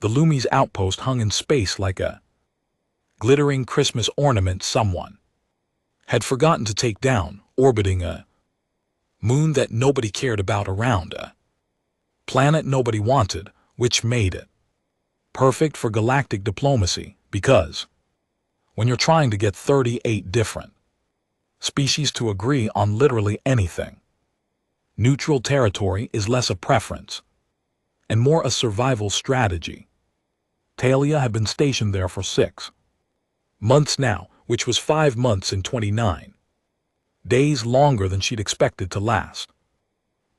The Lumi's outpost hung in space like a glittering Christmas ornament someone had forgotten to take down, orbiting a moon that nobody cared about around a planet nobody wanted, which made it perfect for galactic diplomacy, because when you're trying to get 38 different species to agree on literally anything, neutral territory is less a preference and more a survival strategy. Talia had been stationed there for 6 months now, which was 5 months and 29 days longer than she'd expected to last,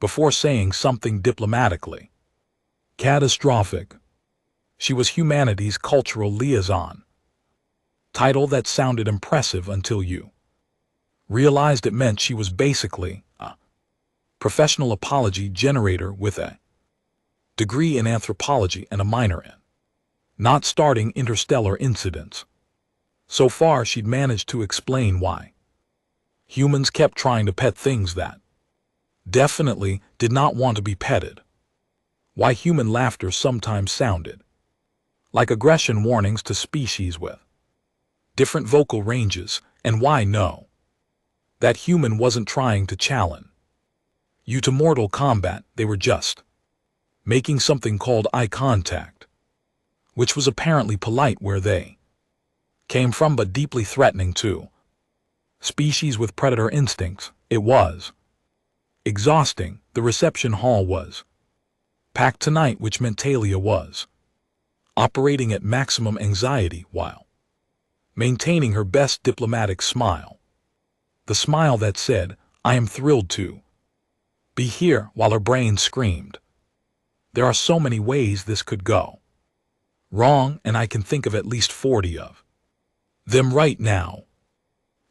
before saying something diplomatically catastrophic. She was humanity's cultural liaison, title that sounded impressive until you realized it meant she was basically a professional apology generator with a degree in anthropology and a minor in not starting interstellar incidents. So far she'd managed to explain why humans kept trying to pet things that definitely did not want to be petted, why human laughter sometimes sounded like aggression warnings to species with different vocal ranges, and why no, that human wasn't trying to challenge you to mortal combat, they were just making something called eye contact, which was apparently polite where they came from but deeply threatening to species with predator instincts. It was exhausting. The reception hall was packed tonight, which meant Talia was operating at maximum anxiety while maintaining her best diplomatic smile. The smile that said, "I am thrilled to be here," while her brain screamed, "There are so many ways this could go wrong, and I can think of at least 40 of them right now."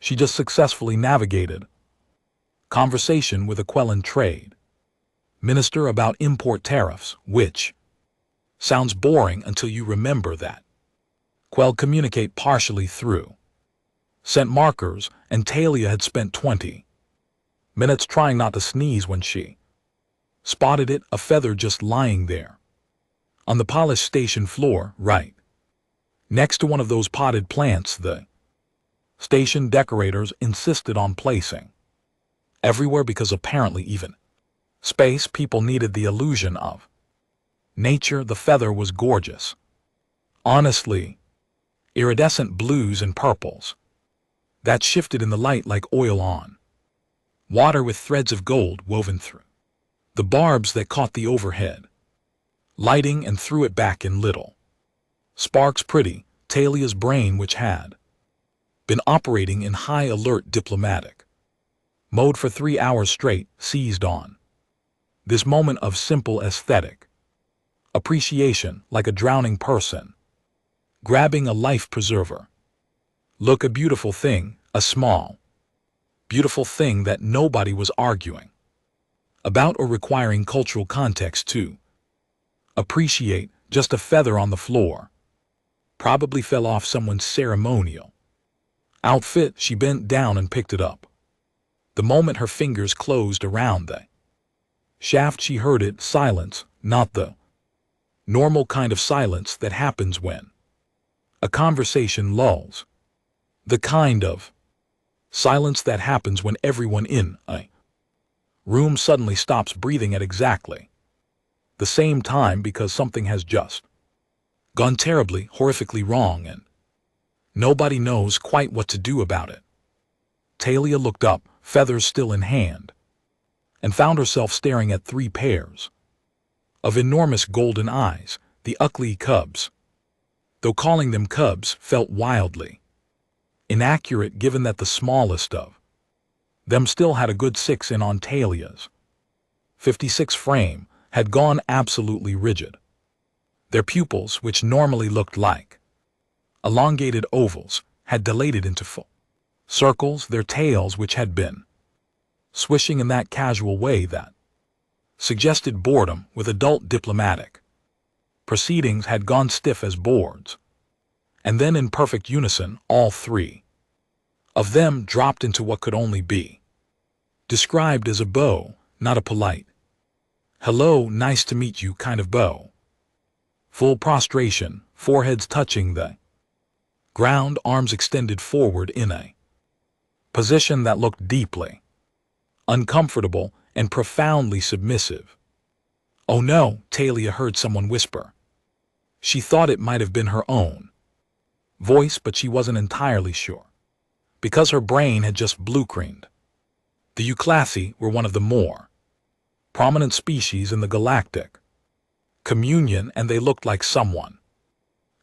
She just successfully navigated conversation with a Quellan trade minister about import tariffs, which sounds boring until you remember that Quell communicate partially through scent markers, and Talia had spent 20 minutes trying not to sneeze when she spotted it, a feather just lying there on the polished station floor, right next to one of those potted plants the station decorators insisted on placing everywhere, because apparently even space people needed the illusion of nature. The feather was gorgeous. Honestly, iridescent blues and purples that shifted in the light like oil on water, with threads of gold woven through the barbs that caught the overhead lighting and threw it back in little sparks. Pretty. Talia's brain, which had been operating in high alert diplomatic mode for 3 hours straight, seized on this moment of simple aesthetic appreciation like a drowning person grabbing a life preserver. Look, a beautiful thing, a small, beautiful thing that nobody was arguing about or requiring cultural context to appreciate. Just a feather on the floor, probably fell off someone's ceremonial outfit. She bent down and picked it up. The moment her fingers closed around the shaft, she heard it. Silence, not the normal kind of silence that happens when a conversation lulls. The kind of silence that happens when everyone in a room suddenly stops breathing at exactly the same time, because something has just gone terribly, horrifically wrong, and nobody knows quite what to do about it. Talia looked up, feathers still in hand, and found herself staring at 3 pairs of enormous golden eyes, the ugly cubs. Though calling them cubs felt wildly inaccurate, given that the smallest of them still had a good 6 in on Talia's 56 frame, had gone absolutely rigid. Their pupils, which normally looked like elongated ovals, had dilated into full circles. Their tails, which had been swishing in that casual way that suggested boredom with adult diplomatic proceedings, had gone stiff as boards. And then in perfect unison, all 3 of them dropped into what could only be described as a bow, not a polite "hello, nice to meet you" kind of bow, Full prostration, foreheads touching the ground, arms extended forward in a position that looked deeply uncomfortable and profoundly submissive. "Oh no," Talia heard someone whisper. She thought it might have been her own voice, but she wasn't entirely sure, because her brain had just blue-screened. The Euclathi were one of the more prominent species in the galactic communion, and they looked like someone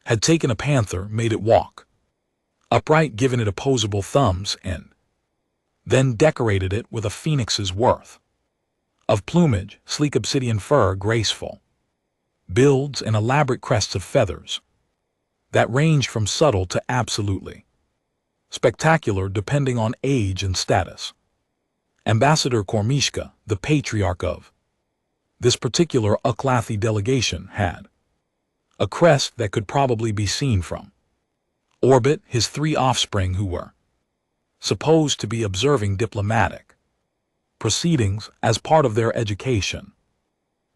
had taken a panther, made it walk upright, given it opposable thumbs, and then decorated it with a phoenix's worth of plumage, sleek obsidian fur, graceful builds, and elaborate crests of feathers that ranged from subtle to absolutely spectacular depending on age and status. Ambassador Kormishka, the patriarch of this particular Euclathi delegation, had a crest that could probably be seen from orbit. His 3 offspring, who were supposed to be observing diplomatic proceedings as part of their education,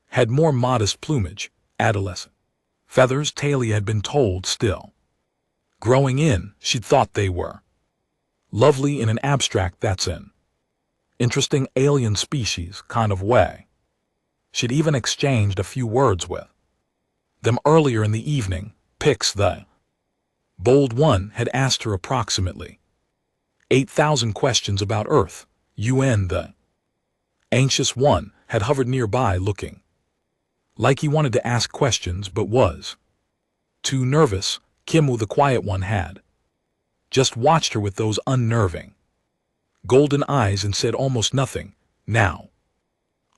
had more modest plumage, adolescent feathers Talia had been told still growing in. She'd thought they were lovely in an abstract, that's an interesting alien species kind of way. She'd even exchanged a few words with them earlier in the evening. Pix, the bold one, had asked her approximately 8,000 questions about Earth. UN, the anxious one, had hovered nearby, looking like he wanted to ask questions but was too nervous. Kimu, the quiet one, had just watched her with those unnerving golden eyes and said almost nothing. Now,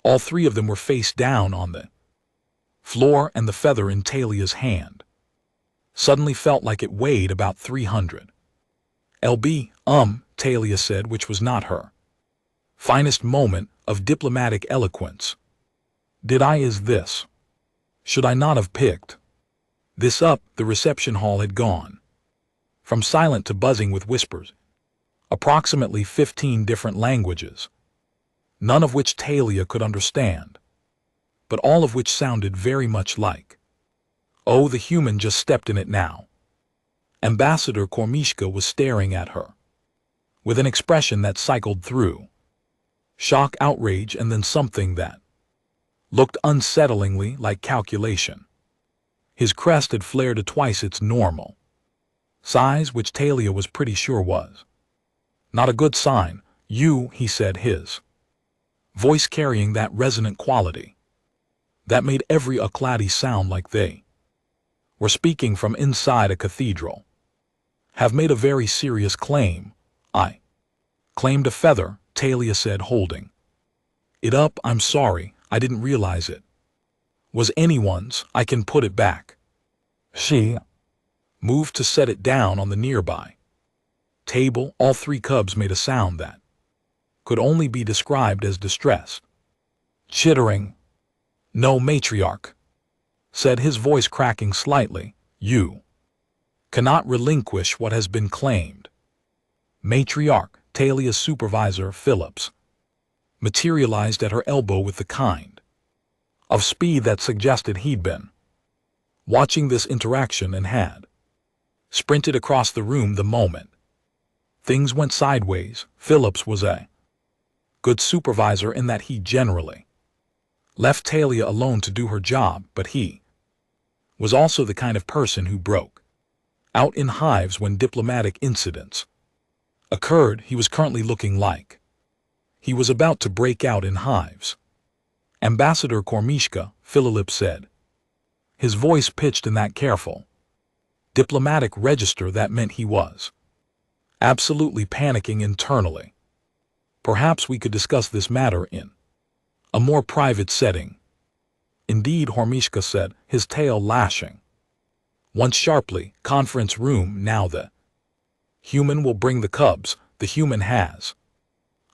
all 3 of them were face down on the floor, and the feather in Talia's hand suddenly felt like it weighed about 300 lb. Talia said, which was not her finest moment of diplomatic eloquence. "Did I? Is this? Should I not have picked this up?" The reception hall had gone from silent to buzzing with whispers, approximately 15 different languages, none of which Talia could understand, but all of which sounded very much like, "Oh, the human just stepped in it now." Ambassador Kormishka was staring at her with an expression that cycled through shock, outrage, and then something that looked unsettlingly like calculation. His crest had flared to twice its normal size, which Talia was pretty sure was not a good sign. "You," he said, his voice carrying that resonant quality that made every Euclati sound like they were speaking from inside a cathedral, "have made a very serious claim." "I claimed a feather," Talia said, holding it up. "I'm sorry, I didn't realize it was anyone's. I can put it back." She moved to set it down on the nearby table. All 3 cubs made a sound that could only be described as distressed chittering. "No, matriarch," said his voice cracking slightly, "you cannot relinquish what has been claimed." Matriarch, Talia's supervisor, Phillips, materialized at her elbow with the kind of speed that suggested he'd been watching this interaction and had sprinted across the room the moment things went sideways. Phillips was a good supervisor in that he generally left Talia alone to do her job, but he was also the kind of person who broke out in hives when diplomatic incidents occurred. He was currently looking like he was about to break out in hives. "Ambassador Kormishka," Phillips said, his voice pitched in that careful diplomatic register that meant he was absolutely panicking internally. "Perhaps we could discuss this matter in a more private setting." "Indeed," Hormishka said, his tail lashing once sharply. "Conference room now. The human will bring the cubs. The human has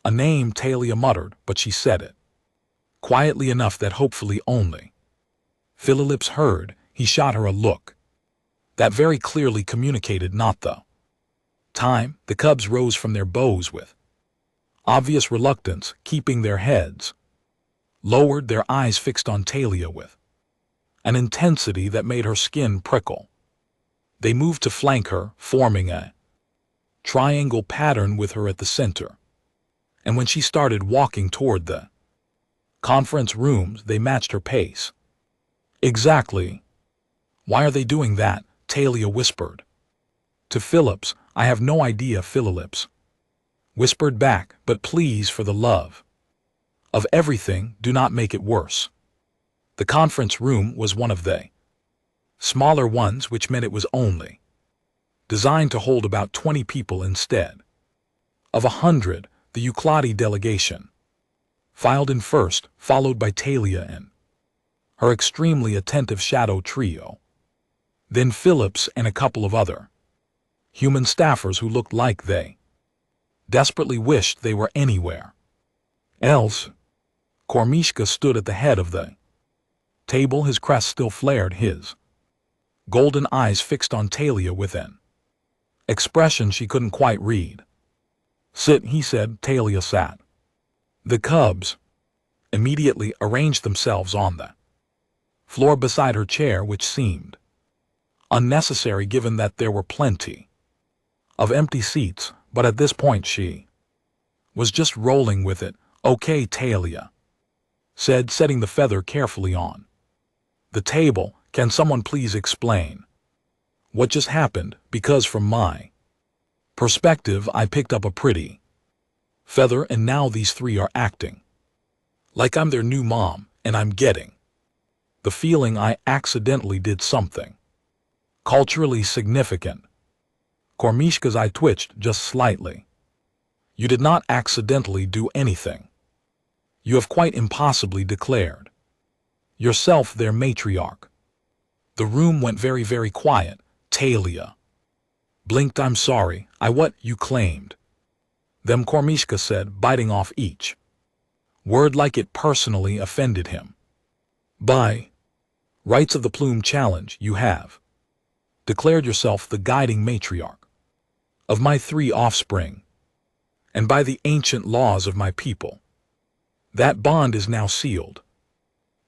a name," Talia muttered, but she said it quietly enough that hopefully only Phillips heard. He shot her a look that very clearly communicated not the time. The cubs rose from their bows with obvious reluctance, keeping their heads lowered, their eyes fixed on Talia with an intensity that made her skin prickle. They moved to flank her, forming a triangle pattern with her at the center. And when she started walking toward the conference rooms, they matched her pace. Exactly. Why are they doing that? Talia whispered. To Phillips, I have no idea. Phillips whispered back, but please, for the love of everything, do not make it worse. The conference room was one of the smaller ones, which meant it was only designed to hold about 20 people instead of 100. The Euclide delegation filed in first, followed by Talia and her extremely attentive shadow trio. Then Phillips and a couple of other human staffers who looked like they desperately wished they were anywhere else. Kormishka stood at the head of the table, his crest still flared, his golden eyes fixed on Talia with an expression she couldn't quite read. Sit, he said. Talia sat. The cubs immediately arranged themselves on the floor beside her chair, which seemed unnecessary given that there were plenty of empty seats, but at this point she was just rolling with it. Okay, Talia said, setting the feather carefully on the table. Can someone please explain what just happened? Because from my perspective, I picked up a pretty feather, and now these three are acting like I'm their new mom, and I'm getting the feeling I accidentally did something culturally significant. Kormishka's eye twitched just slightly. You did not accidentally do anything. You have quite impossibly declared yourself their matriarch. The room went very, very quiet. Talia blinked. I'm sorry, I what you claimed them, Kormishka said, biting off each word like it personally offended him. By rights of the Plume Challenge, you have declared yourself the guiding matriarch of my 3 offspring, and by the ancient laws of my people, that bond is now sealed.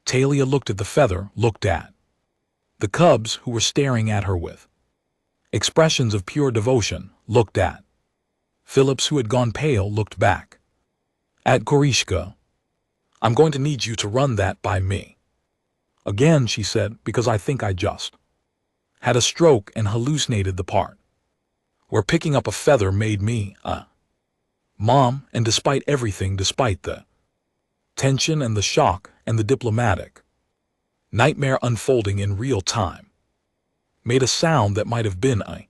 Talia looked at the feather, looked at the cubs who were staring at her with expressions of pure devotion, looked at Phillips, who had gone pale, looked back at Korishka. I'm going to need you to run that by me again, she said, because I think I just had a stroke and hallucinated the part where picking up a feather made me a mom, and despite everything, despite the tension and the shock and the diplomatic nightmare unfolding in real time, made a sound that might have been a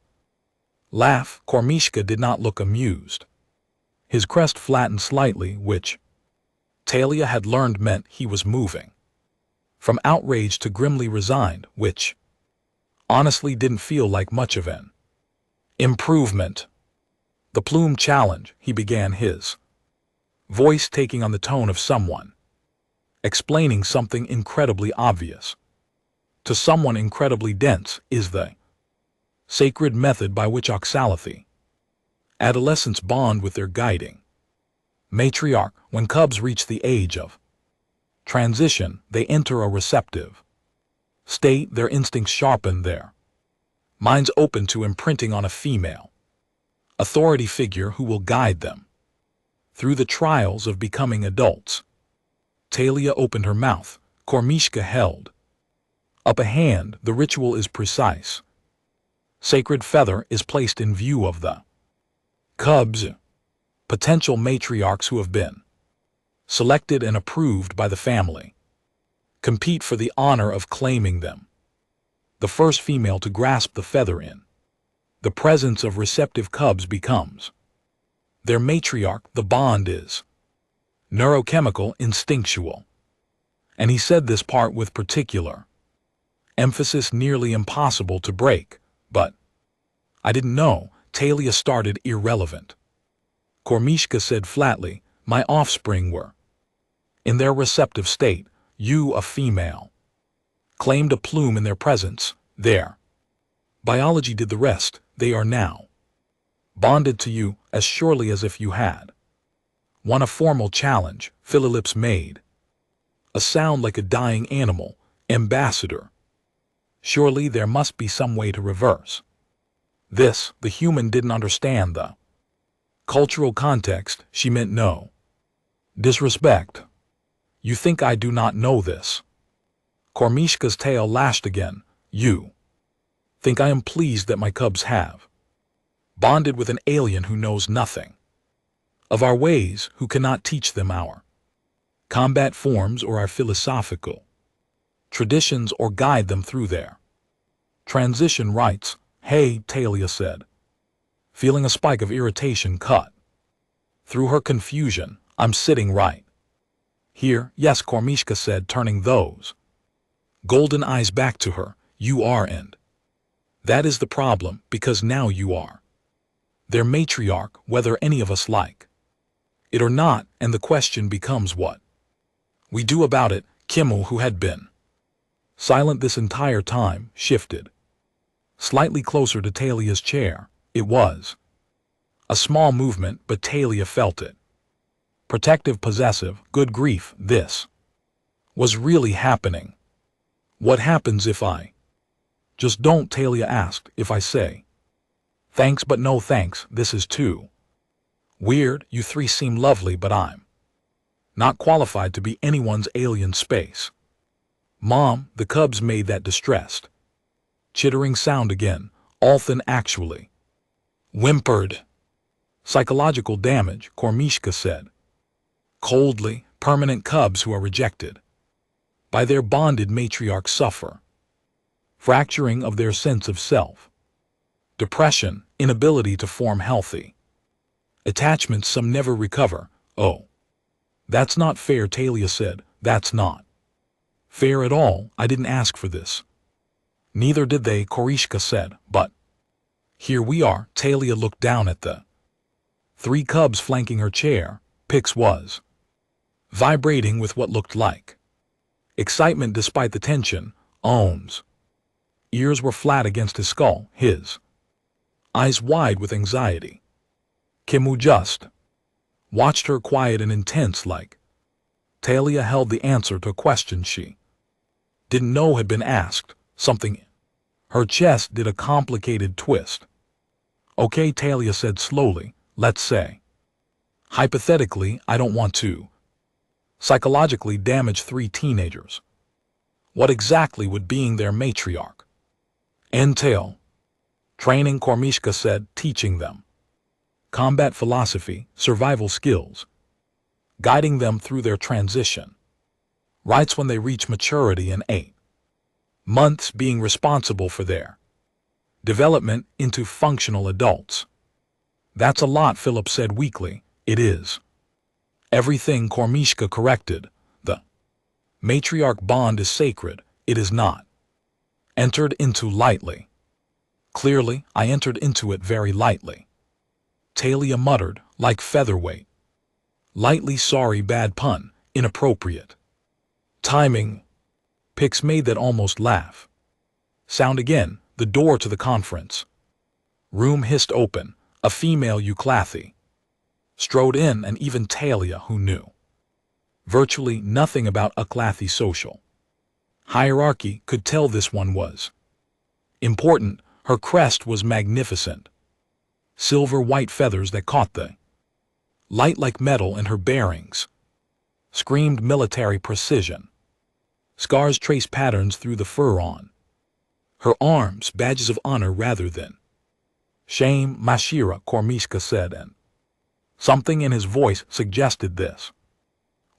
laugh. Kormishka did not look amused. His crest flattened slightly, which Talia had learned meant he was moving from outrage to grimly resigned, which honestly didn't feel like much of an improvement. The Plume Challenge, he began, his voice taking on the tone of someone explaining something incredibly obvious to someone incredibly dense, is the sacred method by which Oxalathi adolescents bond with their guiding matriarch. When cubs reach the age of transition, they enter a receptive state, their instincts sharpen, their minds open to imprinting on a female authority figure who will guide them through the trials of becoming adults. Talia opened her mouth. Kormishka held up a hand. The ritual is precise. Sacred feather is placed in view of the cubs, potential matriarchs who have been selected and approved by the family. Compete for the honor of claiming them. The first female to grasp the feather in the presence of receptive cubs becomes their matriarch. The bond is neurochemical, instinctual. And he said this part with particular emphasis, nearly impossible to break. But I didn't know. Talia started. Irrelevant, Kormishka said flatly. My offspring were in their receptive state. You, a female, claimed a plume in their presence. Their biology did the rest. They are now bonded to you as surely as if you had won a formal challenge. Phillips made a sound like a dying animal. Ambassador, Surely there must be some way to reverse. This, the human didn't understand the cultural context. She meant no disrespect. You think I do not know this? Kormishka's tail lashed again. You think I am pleased that my cubs have bonded with an alien who knows nothing of our ways, who cannot teach them our combat forms or our philosophical traditions or guide them through their transition rites. Hey, Talia said, feeling a spike of irritation cut through her confusion. I'm sitting right here. Yes, Kormishka said, turning those golden eyes back to her. You are, and that is the problem, because now you are their matriarch, whether any of us like it or not, and the question becomes what we do about it. Kimmel, who had been silent this entire time, shifted slightly closer to Talia's chair. It was a small movement, but Talia felt it. Protective, possessive. Good grief, this was really happening. What happens if I just don't? Talia asked. If I say thanks but no thanks, this is too weird. You three seem lovely, but I'm not qualified to be anyone's alien space. Mom, the cubs made that distressed chittering sound again. Althan actually whimpered. Psychological damage, Kormishka said coldly. Permanent cubs who are rejected by their bonded matriarch suffer fracturing of their sense of self, depression, inability to form healthy attachments. Some never recover. Oh, that's not fair, Talia said. That's not fair at all. I didn't ask for this. Neither did they, Korishka said, but here we are. Talia looked down at the three cubs flanking her chair. Pix was vibrating with what looked like excitement despite the tension. Ohm's ears were flat against his skull, his eyes wide with anxiety. Kimmu just watched her, quiet and intense like. Talia held the answer to a question she didn't know had been asked. Something in her chest did a complicated twist. Okay, Talia said slowly, let's say hypothetically, I don't want to psychologically damage three teenagers. What exactly would being their matriarch entail? Training, Kormishka said, teaching them combat philosophy, survival skills, guiding them through their transition rites when they reach maturity, in 8 months being responsible for their development into functional adults. That's a lot, Philip said weakly. It is everything, Kormishka corrected. The matriarch bond is sacred. It is not entered into lightly. Clearly, I entered into it very lightly. Talia muttered, like featherweight. Lightly, sorry, bad pun, inappropriate timing. Pix made that almost laugh sound again. The door to the conference room hissed open. A female Euclathy strode in, and even Talia, who knew virtually nothing about Euclathy social hierarchy, could tell this one was important. Her crest was magnificent. Silver white feathers that caught the light like metal, and her bearings screamed military precision. Scars traced patterns through the fur on her arms, badges of honor rather than shame. Mashira, Kormishka said, and something in his voice suggested this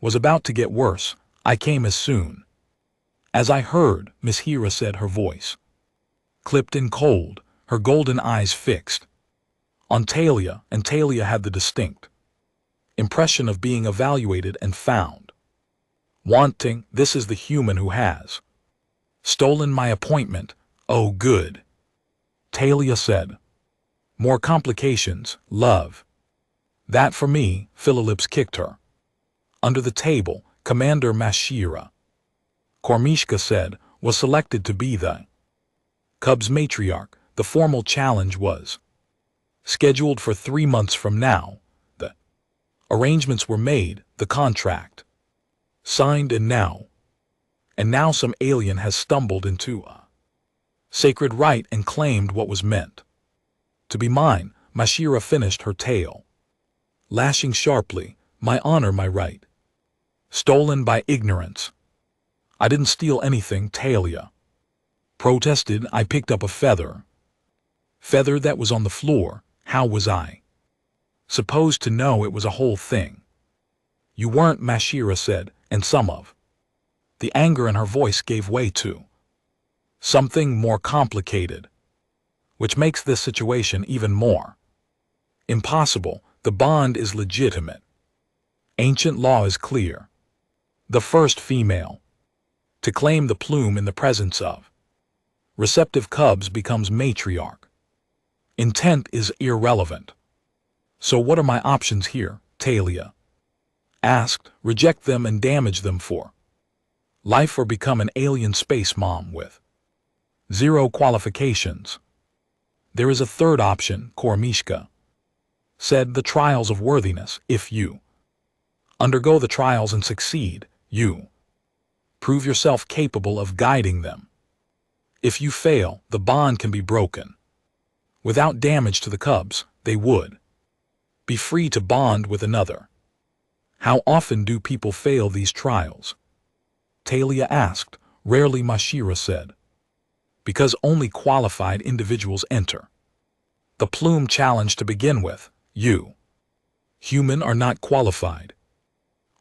was about to get worse. I came as soon as I heard, Miss Hira said, her voice clipped and cold, her golden eyes fixed on Talia, and Talia had the distinct impression of being evaluated and found wanting. This is the human who has stolen my appointment. Oh, good, Talia said. More complications, love. That for me, Phililips kicked her under the table. Commander Mashira, Kormishka said, was selected to be the Cubs matriarch. The formal challenge was scheduled for 3 months from now. The arrangements were made, the contract signed, and now some alien has stumbled into a Sacred right and claimed what was meant to be mine. Mashira finished her tale, lashing sharply, my honor, my right. Stolen by ignorance. I didn't steal anything, Talia protested. I picked up a feather. Feather that was on the floor. How was I supposed to know it was a whole thing? You weren't, Mashira said, and some of the anger in her voice gave way to something more complicated, which makes this situation even more impossible. The bond is legitimate. Ancient law is clear. The first female to claim the plume in the presence of receptive cubs becomes matriarch. Intent is irrelevant. So what are my options here? Talia asked. Reject them and damage them for life, or become an alien space mom with zero qualifications. There is a third option, Kormishka said, the trials of worthiness. If you undergo the trials and succeed, you prove yourself capable of guiding them. If you fail, the bond can be broken. Without damage to the cubs, they would be free to bond with another. How often do people fail these trials? Talia asked. Rarely, Mashira said. Because only qualified individuals enter the plume challenge to begin with. You, human, are not qualified.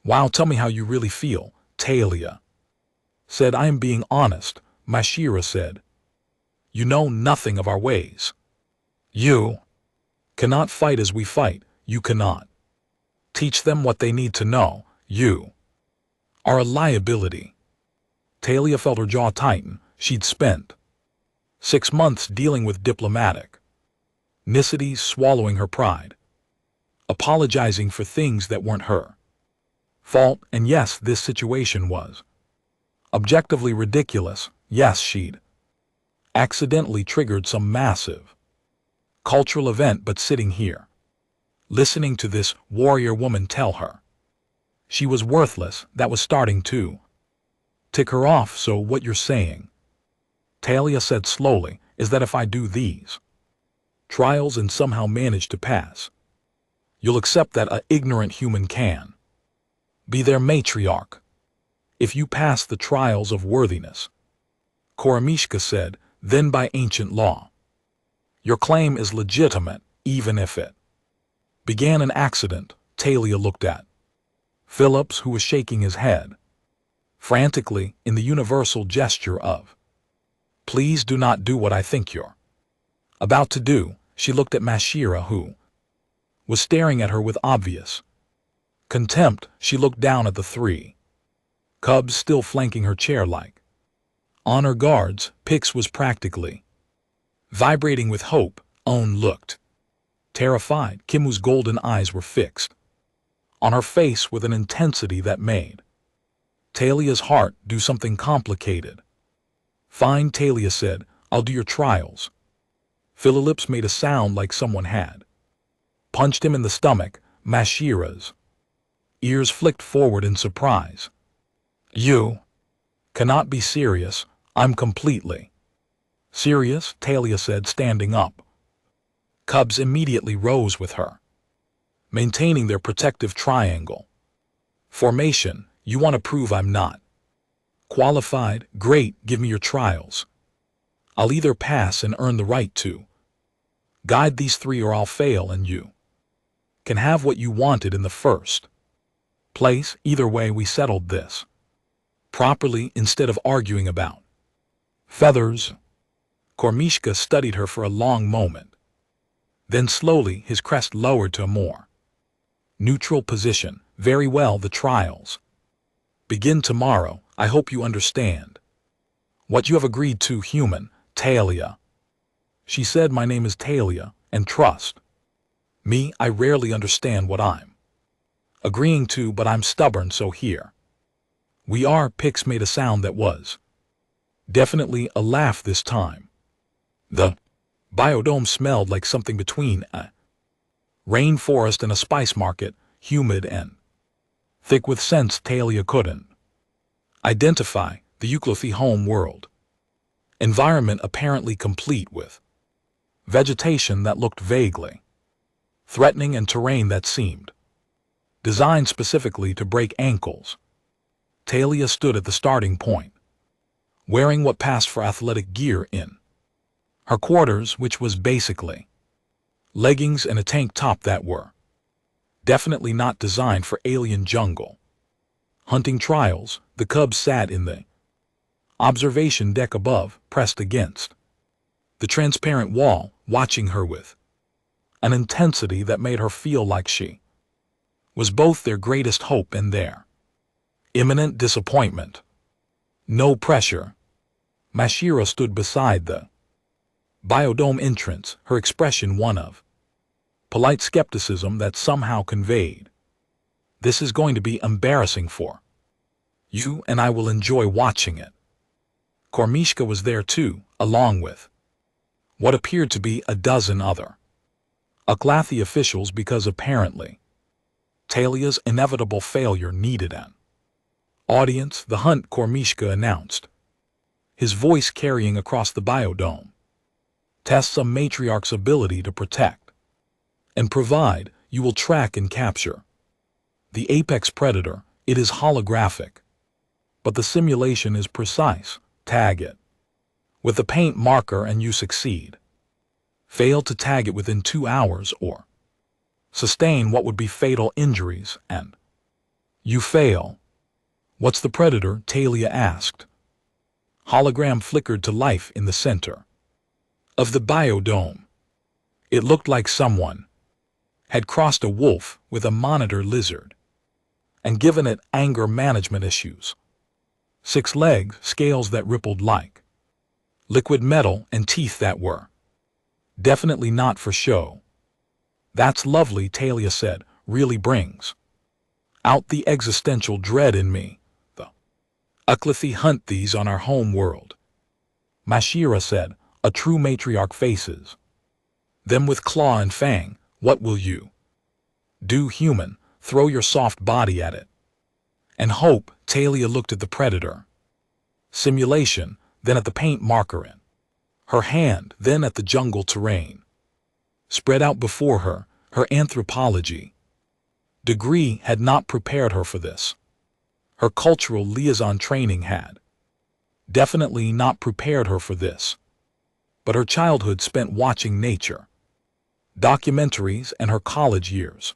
Wow, tell me how you really feel, Talia said. I am being honest, Mashira said. You know nothing of our ways. You cannot fight as we fight. You cannot teach them what they need to know. You are a liability. Talia felt her jaw tighten. She'd spent 6 months dealing with diplomatic nicety, swallowing her pride, apologizing for things that weren't her fault, and yes, this situation was objectively ridiculous. Yes, she'd accidentally triggered some massive cultural event, but sitting here, listening to this warrior woman tell her she was worthless, that was starting to tick her off. So what you're saying, Talia said slowly, is that if I do these trials and somehow manage to pass, you'll accept that an ignorant human can be their matriarch if you pass the trials of worthiness? Koromishka said. Then by ancient law, your claim is legitimate, even if it began an accident. Talia looked at Phillips, who was shaking his head frantically in the universal gesture of, please do not do what I think you're about to do. She looked at Mashira, who was staring at her with obvious contempt. She looked down at the 3 cubs still flanking her chair like honor guards. Pix was practically vibrating with hope. Own looked terrified. Kimu's golden eyes were fixed on her face with an intensity that made Talia's heart do something complicated. Fine, Talia said. I'll do your trials. Phillips made a sound like someone had punched him in the stomach. Mashira's ears flicked forward in surprise. You cannot be serious. I'm completely serious, Talia said, standing up. Cubs immediately rose with her, maintaining their protective triangle formation. You want to prove I'm not qualified? Great, give me your trials. I'll either pass and earn the right to guide these 3, or I'll fail and you can have what you wanted in the first place. Either way, we settled this properly instead of arguing about feathers. Kormishka studied her for a long moment. Then slowly his crest lowered to a more neutral position. Very well, the trials begin tomorrow. I hope you understand what you have agreed to, human. Talia, she said. My name is Talia, and trust me, I rarely understand what I'm agreeing to, but I'm stubborn, so here we are. Pix made a sound that was definitely a laugh this time. The biodome smelled like something between a rainforest and a spice market, humid and thick with scents Talia couldn't identify. The Euclothy home world Environment apparently complete with vegetation that looked vaguely threatening and terrain that seemed designed specifically to break ankles. Talia stood at the starting point, wearing what passed for athletic gear in her quarters, which was basically leggings and a tank top that were definitely not designed for alien jungle hunting trials. The cub sat in the observation deck above, pressed against the transparent wall, watching her with an intensity that made her feel like she was both their greatest hope and their imminent disappointment. No pressure. Mashira stood beside the biodome entrance, her expression one of polite skepticism that somehow conveyed, "This is going to be embarrassing for you, and I will enjoy watching it." Kormishka was there too, along with what appeared to be a dozen other Uklathi officials, because apparently Talia's inevitable failure needed an audience. The hunt, Kormishka announced, his voice carrying across the biodome, tests a matriarch's ability to protect and provide. You will track and capture the apex predator. It is holographic, but the simulation is precise. Tag it with a paint marker and you succeed. Fail to tag it within 2 hours or sustain what would be fatal injuries, and you fail. What's the predator? Talia asked. Hologram flickered to life in the center of the biodome. It looked like someone had crossed a wolf with a monitor lizard and given it anger management issues. 6 legs, scales that rippled like liquid metal, and teeth that were definitely not for show. That's lovely, Talia said. Really brings out the existential dread in me. The Uklathi hunt these on our home world, Mashira said. A true matriarch faces them with claw and fang. What will you do, human? Throw your soft body at it and hope. Talia looked at the predator simulation, then at the paint marker in her hand, then at the jungle terrain spread out before her. Her anthropology degree had not prepared her for this. Her cultural liaison training had definitely not prepared her for this. But her childhood spent watching nature documentaries, and her college years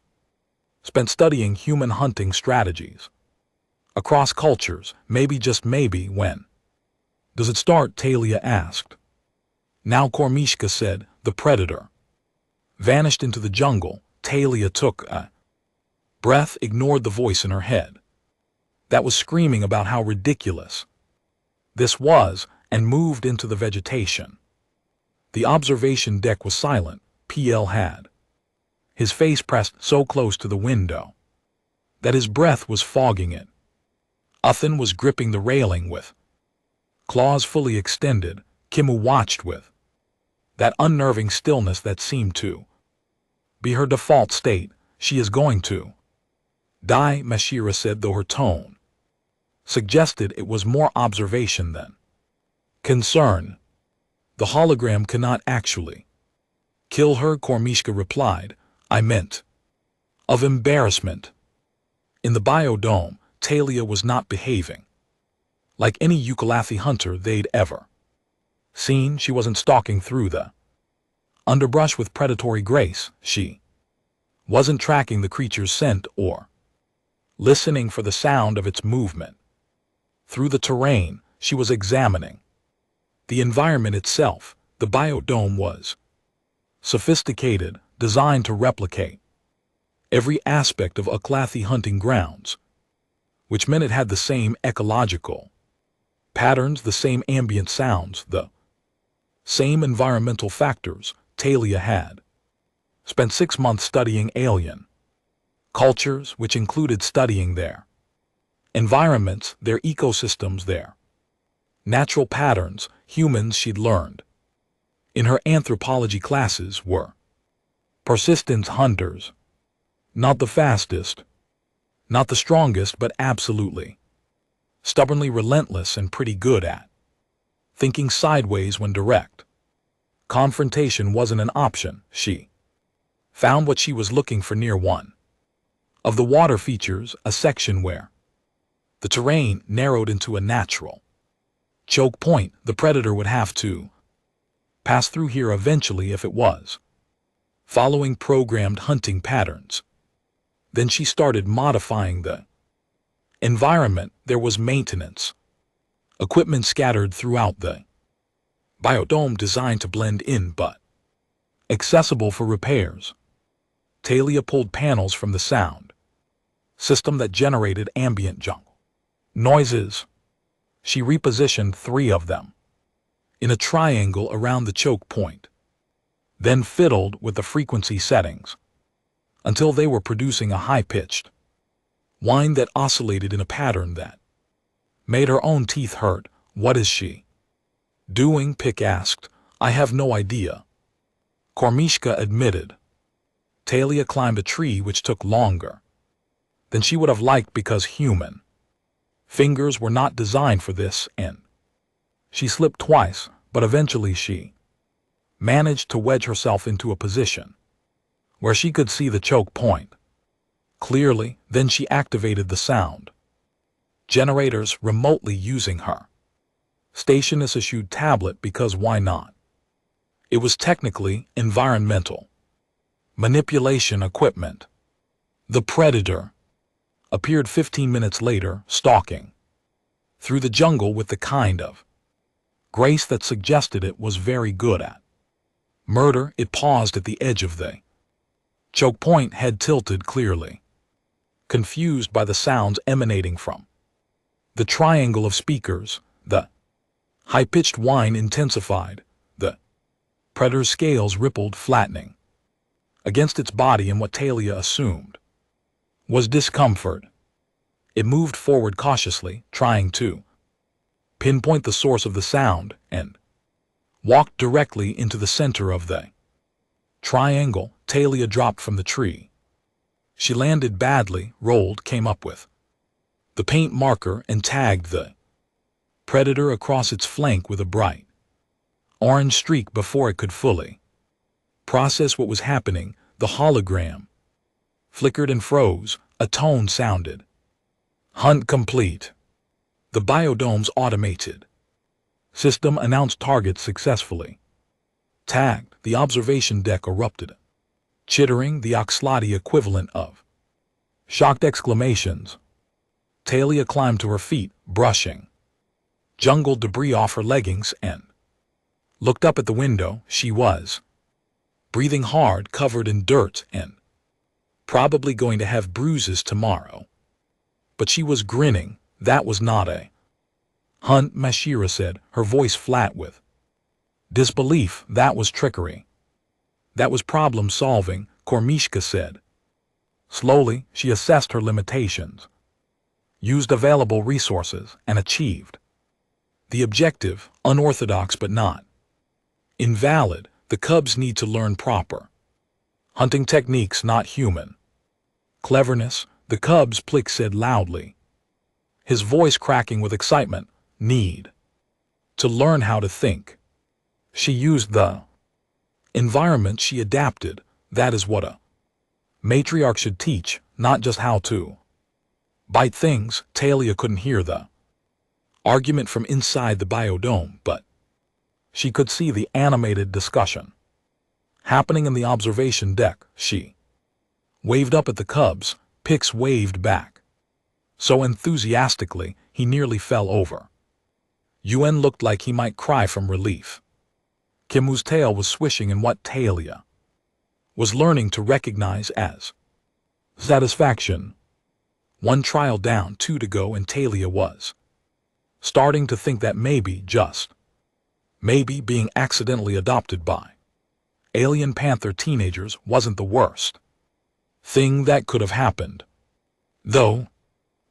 spent studying human hunting strategies across cultures. Maybe, just maybe, when does it start? Talia asked. Now, Kormishka said. The predator vanished into the jungle. Talia took a breath, ignored the voice in her head that was screaming about how ridiculous this was, and moved into the vegetation. The observation deck was silent. PL had his face pressed so close to the window that his breath was fogging it. Uthan was gripping the railing with claws fully extended. Kimu watched with that unnerving stillness that seemed to be her default state. She is going to die, Mashira said, though her tone suggested it was more observation than concern. The hologram cannot actually kill her, Kormishka replied. I meant of embarrassment. In the biodome, Talia was not behaving like any Uklathi hunter they'd ever seen. She wasn't stalking through the underbrush with predatory grace. She wasn't tracking the creature's scent or listening for the sound of its movement through the terrain. She was examining the environment itself. The biodome was sophisticated, designed to replicate every aspect of Uklathi hunting grounds, which meant it had the same ecological patterns, the same ambient sounds, the same environmental factors. Talia had spent 6 months studying alien cultures, which included studying their environments, their ecosystems, their natural patterns. Humans, she'd learned in her anthropology classes, were persistent hunters. Not the fastest, not the strongest, but absolutely stubbornly relentless and pretty good at thinking sideways when direct. Confrontation wasn't an option. She found what she was looking for near one of the water features, a section where the terrain narrowed into a natural choke point. The predator would have to pass through here eventually if it was following programmed hunting patterns. Then she started modifying the environment. There was maintenance equipment scattered throughout the biodome designed to blend in but accessible for repairs. Talia pulled panels from the sound system that generated ambient jungle noises. She repositioned 3 of them in a triangle around the choke point, then fiddled with the frequency settings until they were producing a high-pitched whine that oscillated in a pattern that made her own teeth hurt. What is she doing? Pick asked. I have no idea, Kormishka admitted. Talia climbed a tree which took longer than she would have liked because human fingers were not designed for this, and she slipped twice, but eventually she managed to wedge herself into a position where she could see the choke point clearly. Then she activated the sound generators remotely using her stationist issued tablet because why not? It was technically environmental manipulation equipment. The predator appeared 15 minutes later, stalking through the jungle with the kind of grace that suggested it was very good at murder. It paused at the edge of the choke point, head tilted clearly, confused by the sounds emanating from the triangle of speakers. The high-pitched whine intensified. The predator's scales rippled, flattening against its body in what Talia assumed was discomfort. It moved forward cautiously, trying to pinpoint the source of the sound, and walked directly into the center of the triangle. Talia dropped from the tree. She landed badly, rolled, came up with the paint marker and tagged the predator across its flank with a bright orange streak before it could fully process what was happening. The hologram flickered and froze. A tone sounded. Hunt complete. The biodome's automated system announced target successfully tagged. The observation deck erupted, chittering, the Oxlati equivalent of shocked exclamations. Talia climbed to her feet, brushing jungle debris off her leggings, and looked up at the window. She was breathing hard, covered in dirt, and probably going to have bruises tomorrow. But she was grinning. That was not a hunt, Mashira said, her voice flat with disbelief. That was trickery. That was problem solving, Kormishka said. Slowly, she assessed her limitations, used available resources, and achieved the objective. Unorthodox but not invalid. The cubs need to learn proper hunting techniques, not human cleverness. The cubs, Plick said loudly, his voice cracking with excitement, need to learn how to think. She used the environment she adapted. That is what a matriarch should teach, not just how to bite things. Talia couldn't hear the argument from inside the biodome, but she could see the animated discussion happening in the observation deck. She waved up at the cubs. Pix waved back so enthusiastically he nearly fell over. Yuen looked like he might cry from relief. Kimu's tail was swishing in what Talia was learning to recognize as satisfaction. 1 trial down, 2 to go, and Talia was starting to think that maybe, just maybe, being accidentally adopted by alien panther teenagers wasn't the worst thing that could have happened. Though,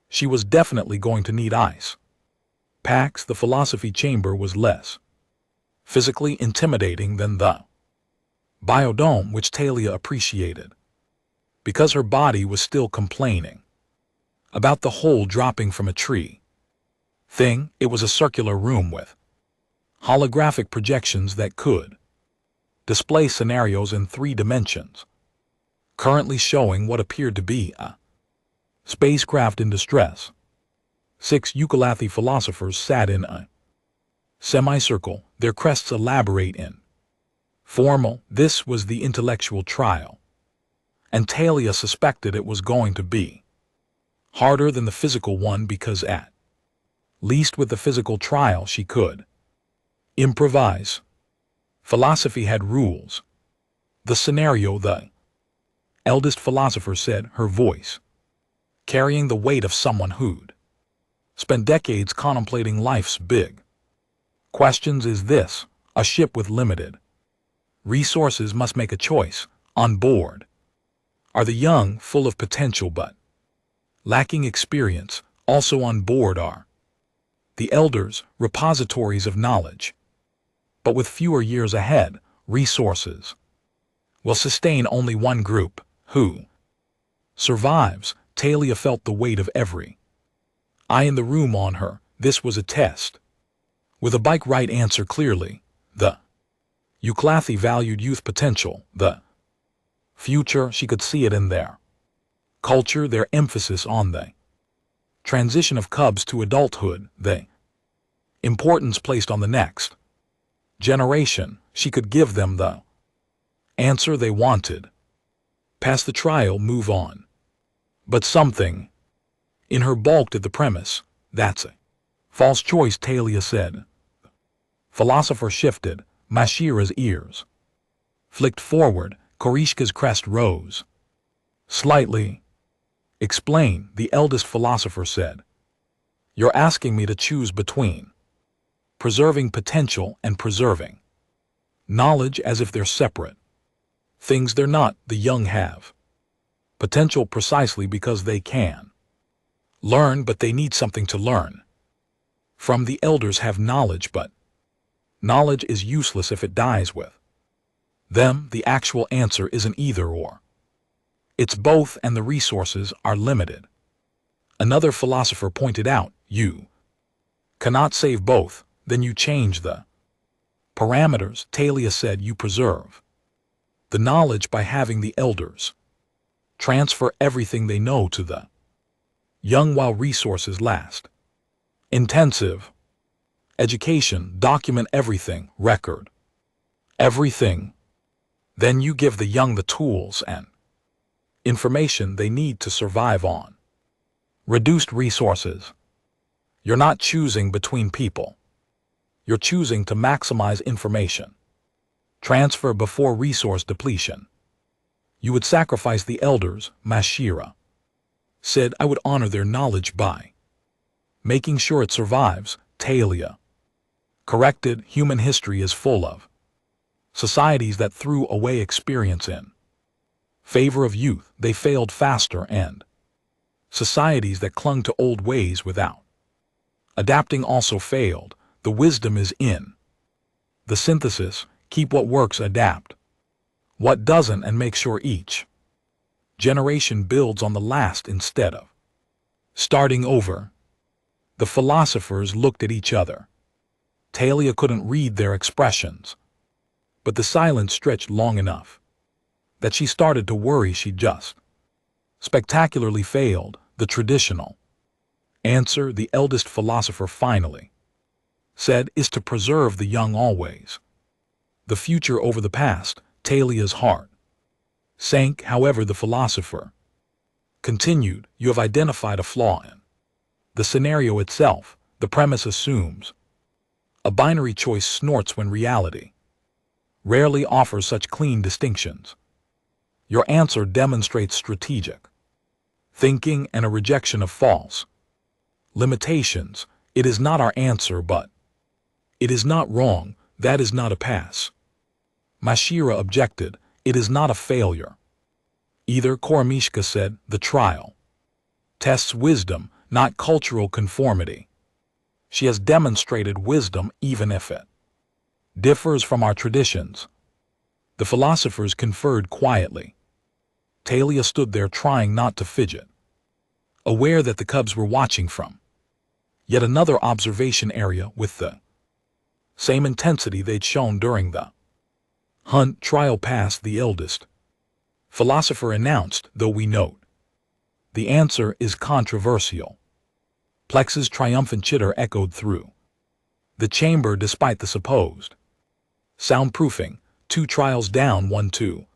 she was definitely going to need ice packs. The philosophy chamber was less physically intimidating than the biodome, which Talia appreciated, because her body was still complaining about the hole dropping from a tree thing. It was a circular room with holographic projections that could display scenarios in 3 dimensions, currently showing what appeared to be a spacecraft in distress. 6 Ucalathi philosophers sat in a semicircle, their crests elaborate in formal. This was the intellectual trial, and Talia suspected it was going to be harder than the physical one because at least with the physical trial she could improvise. Philosophy had rules. The scenario, the eldest philosopher said, her voice carrying the weight of someone who'd spent decades contemplating life's big questions, is this: a ship with limited resources must make a choice. On board are the young, full of potential but lacking experience. Also on board are the elders, repositories of knowledge, but with fewer years ahead. Resources will sustain only one group. Who survives? Talia felt the weight of every eye in the room on her. This was a test. With a bike right answer clearly, the Ucalathi valued youth potential, the future. She could see it in their culture, their emphasis on the transition of cubs to adulthood, the importance placed on the next generation. She could give them the answer they wanted. Pass the trial, move on. But something in her balked at the premise. That's a false choice, Talia said. Philosopher shifted. Mashira's ears flicked forward. Korishka's crest rose slightly. Explain, the eldest philosopher said. You're asking me to choose between preserving potential and preserving knowledge, as if they're separate things. They're not. The young have potential precisely because they can learn, but they need something to learn from. The elders have knowledge, but knowledge is useless if it dies with them. The actual answer isn't either or. It's both, and the resources are limited. Another philosopher pointed out, you cannot save both. Then you change the parameters. Talia said, you preserve the knowledge by having the elders transfer everything they know to the young while resources last. Intensive education, document everything, record everything. Then you give the young the tools and information they need to survive on reduced resources. You're not choosing between people. You're choosing to maximize information transfer before resource depletion. You would sacrifice the elders, Mashira said. I would honor their knowledge by making sure it survives, Talia corrected. Human history is full of societies that threw away experience in favor of youth. They failed faster, and societies that clung to old ways without adapting also failed. The wisdom is in the synthesis. Keep what works, adapt what doesn't, and make sure each generation builds on the last instead of starting over. The philosophers looked at each other. Talia couldn't read their expressions, but the silence stretched long enough that she started to worry she'd just spectacularly failed. The traditional answer, the eldest philosopher finally said, is to preserve the young always. The future over the past. Talia's heart sank. However, the philosopher continued, you have identified a flaw in the scenario itself. The premise assumes a binary choice, snorts, when reality rarely offers such clean distinctions. Your answer demonstrates strategic thinking and a rejection of false limitations. It is not our answer, but it is not wrong. That is not a pass. Mashira objected. It is not a failure either. Koromishka said, the trial tests wisdom, not cultural conformity. She has demonstrated wisdom even if it differs from our traditions. The philosophers conferred quietly. Talia stood there trying not to fidget, aware that the cubs were watching from yet another observation area with the Same intensity they'd shown during the hunt trial past the eldest philosopher announced, though we note the answer is controversial. Plex's triumphant chitter echoed through the chamber despite the supposed soundproofing. 2 trials down, 1-2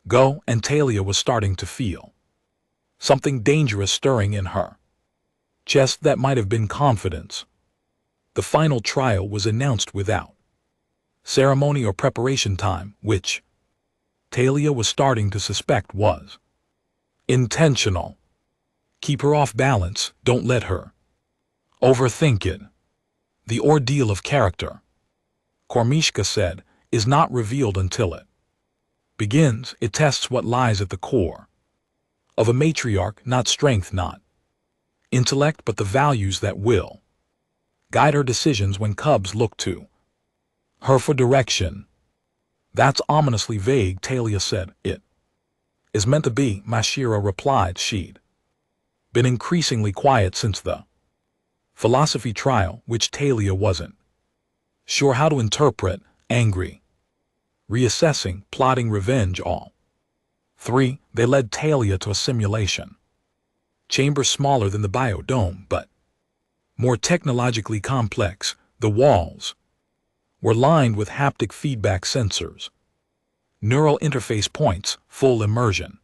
go, and Talia was starting to feel something dangerous stirring in her chest that might have been confidence. The final trial was announced without ceremony or preparation time, which Talia was starting to suspect was intentional. Keep her off balance, don't let her overthink it. The ordeal of character, Kormishka said, is not revealed until it begins. It tests what lies at the core of a matriarch, not strength, not intellect, but the values that will guide her decisions when cubs look to her for direction. That's ominously vague, Talia said. It is meant to be, Mashira replied. She'd been increasingly quiet since the philosophy trial, which Talia wasn't sure how to interpret. Angry, reassessing, plotting revenge, all 3, they led Talia to a simulation chamber smaller than the biodome, but more technologically complex. The walls were lined with haptic feedback sensors, neural interface points, full immersion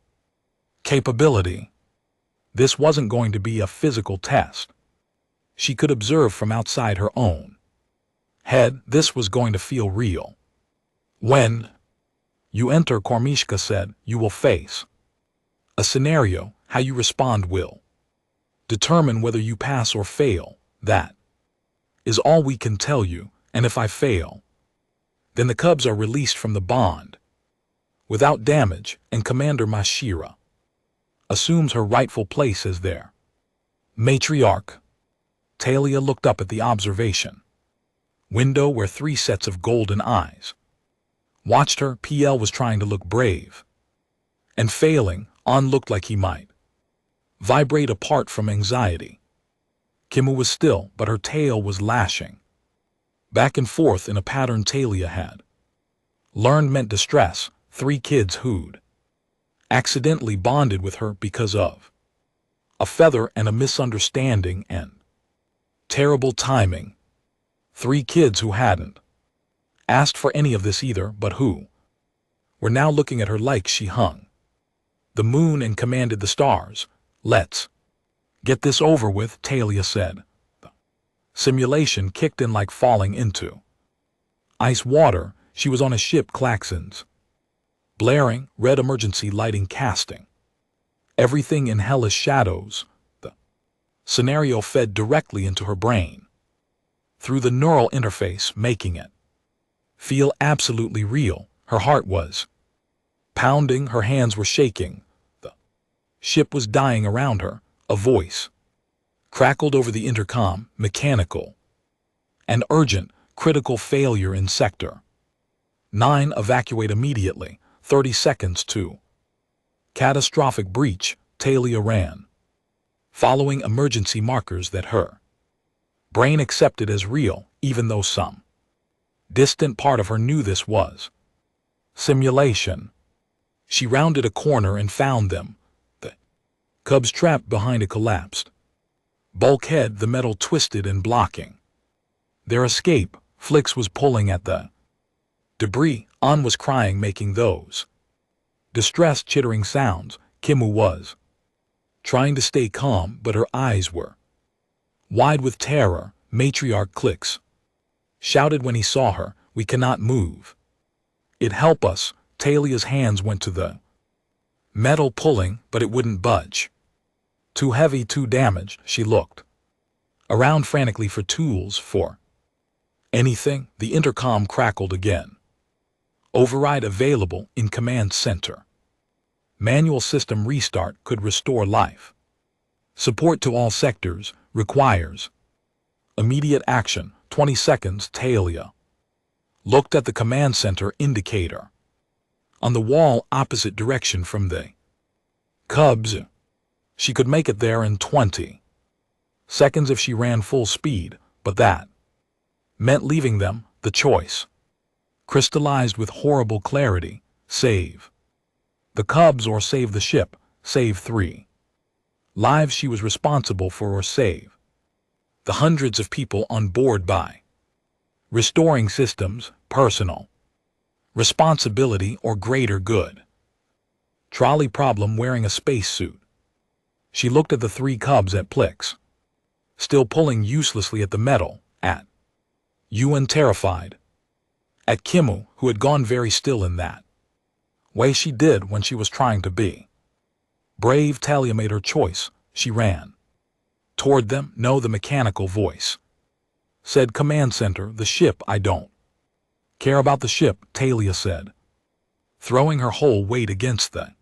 capability. This wasn't going to be a physical test she could observe from outside her own head. This was going to feel real. When you enter, Kormishka said, you will face a scenario. How you respond will determine whether you pass or fail. That is all we can tell you, and if I fail, then the cubs are released from the bond without damage, and Commander Mashira assumes her rightful place as their matriarch. Talia looked up at the observation window where 3 sets of golden eyes watched her. PL was trying to look brave and failing. On looked like he might vibrate apart from anxiety. Kimu was still, but her tail was lashing back and forth in a pattern Talia had learned meant distress. 3 kids who'd accidentally bonded with her because of a feather and a misunderstanding and terrible timing. 3 kids who hadn't asked for any of this either, but who were now looking at her like she hung the moon and commanded the stars. Let's get this over with, Talia said. The simulation kicked in like falling into ice water. She was on a ship, klaxons blaring, red emergency lighting casting everything in hellish shadows. The scenario fed directly into her brain through the neural interface, making it feel absolutely real. Her heart was pounding, her hands were shaking. The ship was dying around her. A voice crackled over the intercom, mechanical and urgent. Critical failure in Sector 9. Evacuate immediately. 30 seconds to catastrophic breach. Talia ran, following emergency markers that her brain accepted as real, even though some distant part of her knew this was simulation. She rounded a corner and found them. The cubs trapped behind a collapsed bulkhead, the metal twisted and blocking their escape. Flix was pulling at the debris. An was crying, making those distressed, chittering sounds. Kimu was trying to stay calm, but her eyes were wide with terror. Matriarch Klix shouted when he saw her, "We cannot move. It help us." Talia's hands went to the metal, pulling, but it wouldn't budge. Too heavy, too damaged. She looked around frantically for tools, for anything. The intercom crackled again. Override available in command center. Manual system restart could restore life. Support to all sectors requires immediate action. 20 seconds. Talia looked at the command center indicator on the wall opposite direction from the cubs. She could make it there in 20 seconds if she ran full speed, but that meant leaving them the choice. Crystallized with horrible clarity, save the cubs or save the ship, save 3 lives she was responsible for, or save the hundreds of people on board by restoring systems, personal responsibility, or greater good. Trolley problem wearing a spacesuit. She looked at the 3 cubs at Plix, still pulling uselessly at the metal, at Yuan terrified, at Kimu, who had gone very still in that way she did when she was trying to be brave. Talia made her choice. She ran toward them. No, the mechanical voice said, "Command center, the ship." "I don't care about the ship," Talia said, throwing her whole weight against the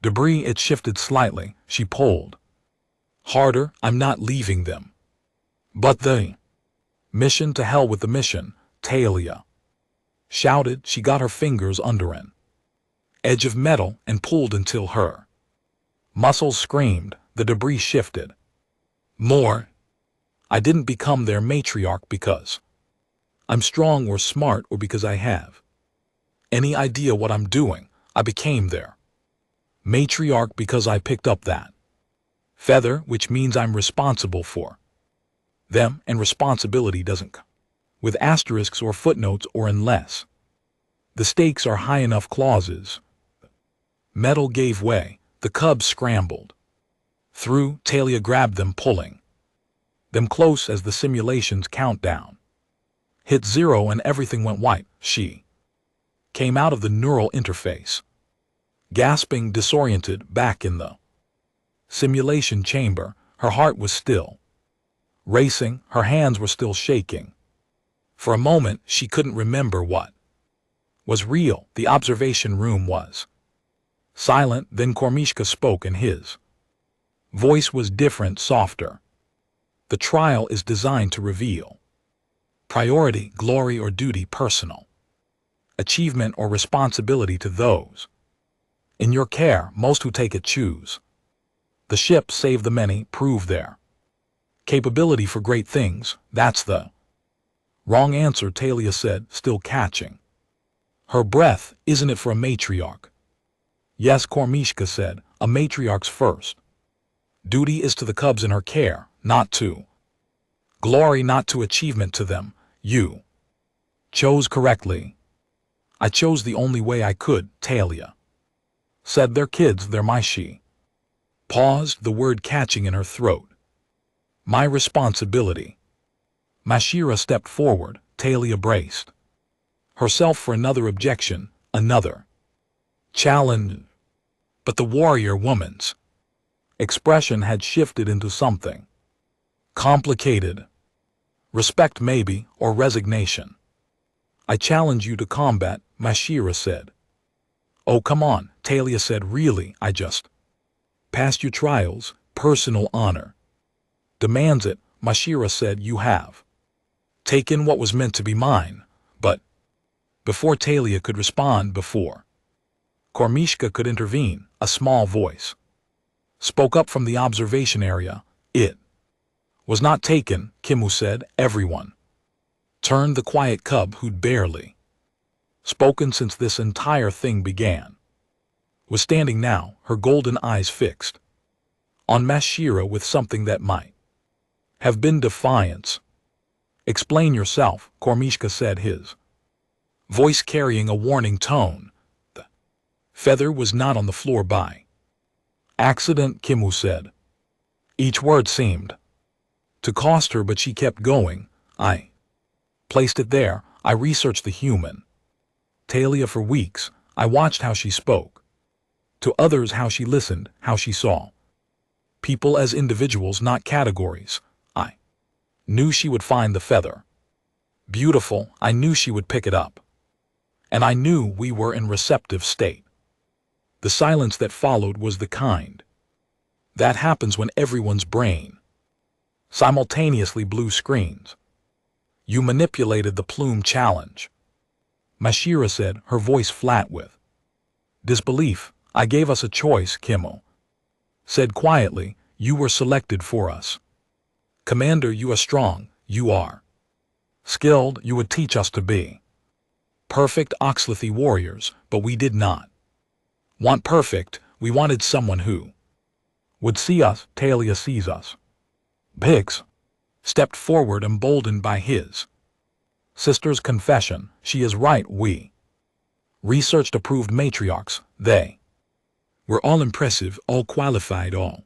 debris. It shifted slightly. She pulled harder. "I'm not leaving them." "But the mission?" "To hell with the mission," Talia shouted. She got her fingers under an edge of metal and pulled until her muscles screamed. The debris shifted more. "I didn't become their matriarch because I'm strong or smart or because I have any idea what I'm doing. I became their matriarch because I picked up that feather, which means I'm responsible for them, and responsibility doesn't come with asterisks or footnotes or unless the stakes are high enough clauses." Metal gave way. The cubs scrambled through. Talia grabbed them, pulling them close as the simulation's countdown hit 0 and everything went white. She came out of the neural interface, gasping, disoriented, back in the simulation chamber. Her heart was still racing. Her hands were still shaking. For a moment, she couldn't remember what was real. The observation room was silent. Then Kormishka spoke, and his voice was different, softer. "The trial is designed to reveal priority, glory or duty, personal achievement or responsibility to those in your care. Most who take it choose the ship, save the many, prove their capability for great things." "That's the wrong answer," Talia said, still catching her breath. "Isn't it for a matriarch?" "Yes," Kormishka said, "a matriarch's first duty is to the cubs in her care, not to glory, not to achievement to them. You chose correctly." "I chose the only way I could," Talia said. "They're kids, they're my." She paused, the word catching in her throat. "My responsibility." Mashira stepped forward. Talia braced herself for another objection, another challenge. But the warrior woman's expression had shifted into something complicated. Respect maybe, or resignation. "I challenge you to combat," Mashira said. "Oh, come on," Talia said. "Really, I just passed your trials. Personal honor demands it." Mashira said. "You have taken what was meant to be mine." But before Talia could respond, before Kormishka could intervene, a small voice spoke up from the observation area. "It was not taken," Kimu said. Everyone turned. The quiet cub, who'd barely spoken since this entire thing began, was standing now, her golden eyes fixed on Mashira with something that might have been defiance. "Explain yourself," Kormishka said, his voice carrying a warning tone. "The feather was not on the floor by accident," Kimu said. Each word seemed to cost her, but she kept going. "I placed it there. I researched the human Talia for weeks. I watched how she spoke to others, how she listened, how she saw people as individuals, not categories. I knew she would find the feather beautiful. I knew she would pick it up. And I knew we were in receptive state." The silence that followed was the kind that happens when everyone's brain simultaneously blue screens. "You manipulated the plume challenge," Mashira said, her voice flat with disbelief. "I gave us a choice," Kimu said quietly. "You were selected for us. Commander, you are strong, you are Skilled, you would teach us to be. Perfect Oxlithy warriors, but we did not want perfect, we wanted someone who would see us. Talia sees us. Pix stepped forward, emboldened by his sister's confession. She is right, we researched approved matriarchs. They were all impressive, all qualified, all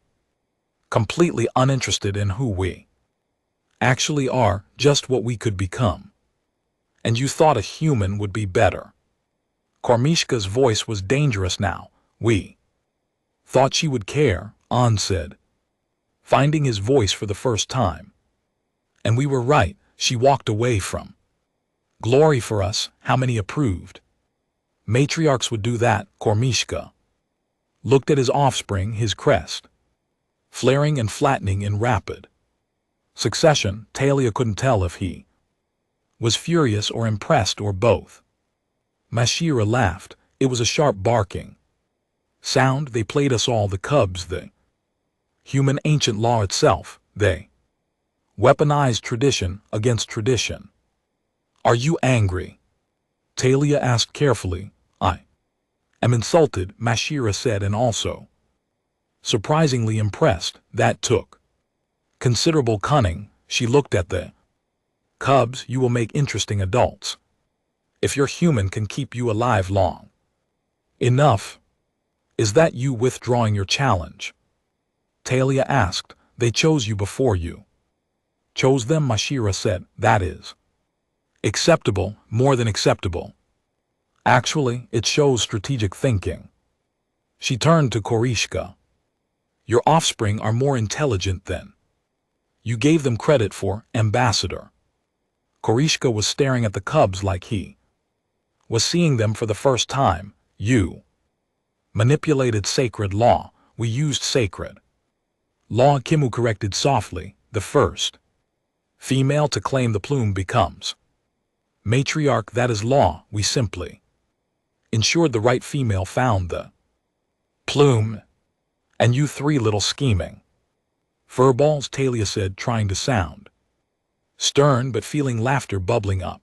completely uninterested in who we actually are, just what we could become. And you thought a human would be better. Kormishka's voice was dangerous now. We thought she would care, An said, finding his voice for the first time. And we were right, she walked away from glory for us. How many approved matriarchs would do that? Kormishka looked at his offspring, his crest flaring and flattening in rapid succession. Talia couldn't tell if he was furious or impressed or both. Mashira laughed. It was a sharp barking sound. They played us all, the cubs, the human ancient law itself. They weaponized tradition against tradition. Are you angry? Talia asked carefully. I am insulted, Mashira said, and also surprisingly impressed. That took considerable cunning. She looked at the cubs. You will make interesting adults if your human can keep you alive long enough. Is that you withdrawing your challenge? Talia asked. They chose you before you chose them, Mashira said. That is acceptable, more than acceptable. Actually, it shows strategic thinking. She turned to Korishka. Your offspring are more intelligent than you gave them credit for, Ambassador. Korishka was staring at the cubs like he was seeing them for the first time. You manipulated sacred law. We used sacred law, Kimu corrected softly. The first female to claim the plume becomes matriarch. That is law. We simply ensured the right female found the plume. And you three little scheming furballs, Talia said, trying to sound stern but feeling laughter bubbling up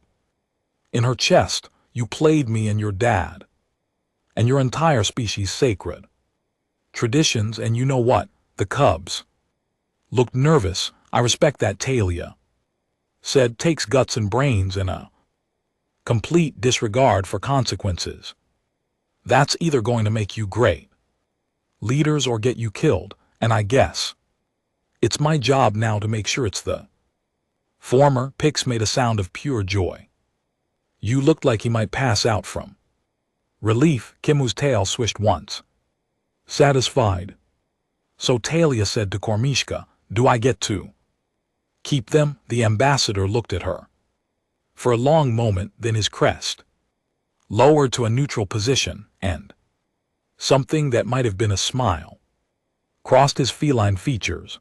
in her chest. You played me and your dad and your entire species sacred traditions, and you know what? The cubs looked nervous. I respect that, Talia said. Takes guts and brains and a complete disregard for consequences. That's either going to make you great leaders or get you killed, and I guess it's my job now to make sure it's the former. Pix made a sound of pure joy. You looked like he might pass out from relief. Kimu's tail swished once, satisfied. So Talia said to Kormishka, do I get to keep them? The ambassador looked at her for a long moment, then his crest lowered to a neutral position, and something that might have been a smile crossed his feline features.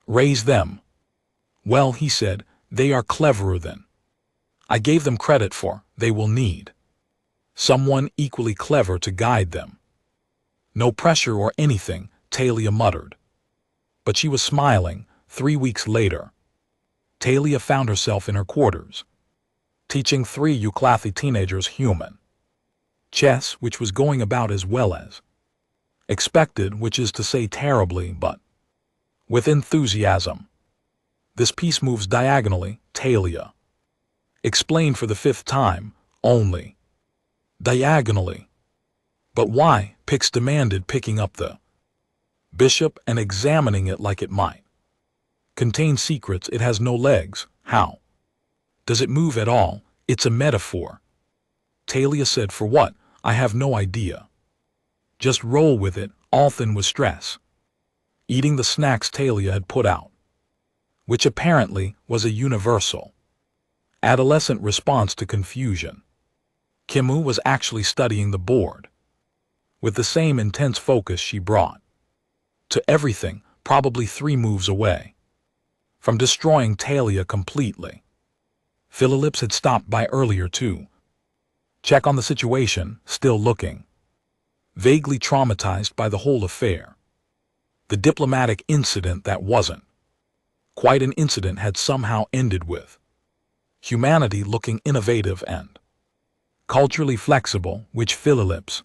Raise them. Well, he said, they are cleverer than I gave them credit for. They will need someone equally clever to guide them. No pressure or anything, Talia muttered. But she was smiling. 3 weeks later, Talia found herself in her quarters, teaching 3 Uklathi teenagers human chess, which was going about as well as expected, which is to say terribly, but with enthusiasm. This piece moves diagonally, Talia explained for the 5th time. Only diagonally. But why? Pix demanded, picking up the bishop and examining it like it might contain secrets. It has no legs. How does it move at all? It's a metaphor. Talia said. For what? I have no idea. Just roll with it. Althan was stress eating the snacks Talia had put out, which apparently was a universal adolescent response to confusion. Kimu was actually studying the board with the same intense focus she brought to everything, probably 3 moves away from destroying Talia completely. Philips had stopped by earlier to check on the situation, still looking vaguely traumatized by the whole affair. The diplomatic incident that wasn't quite an incident had somehow ended with humanity looking innovative and culturally flexible, which Phillips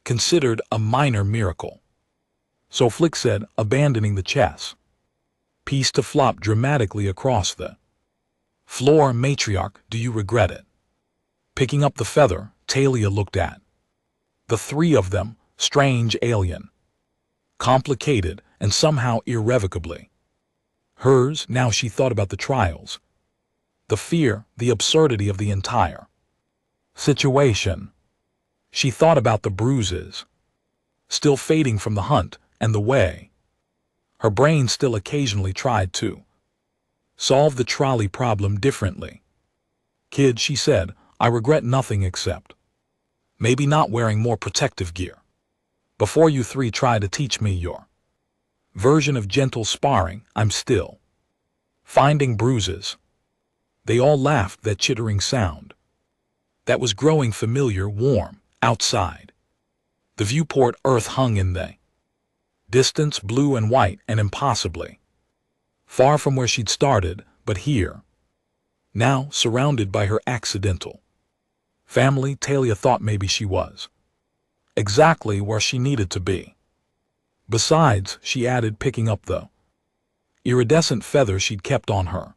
considered a minor miracle. So Flick said, abandoning the chess piece to flop dramatically across the floor. Matriarch, do you regret it? Picking up the feather, Talia looked at the three of them, strange, alien, complicated, and somehow irrevocably hers. Now she thought about the trials, the fear, the absurdity of the entire situation. She thought about the bruises still fading from the hunt and the way her brain still occasionally tried to solve the trolley problem differently. Kid, she said, I regret nothing except maybe not wearing more protective gear before you three try to teach me your version of gentle sparring. I'm still finding bruises. They all laughed, that chittering sound that was growing familiar. Warm outside the viewport, Earth hung in the distance, blue and white and impossibly far from where she'd started, but here, now surrounded by her accidental family, Talia thought maybe she was exactly where she needed to be. Besides, she added, picking up the iridescent feather she'd kept on her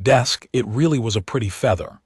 desk, it really was a pretty feather.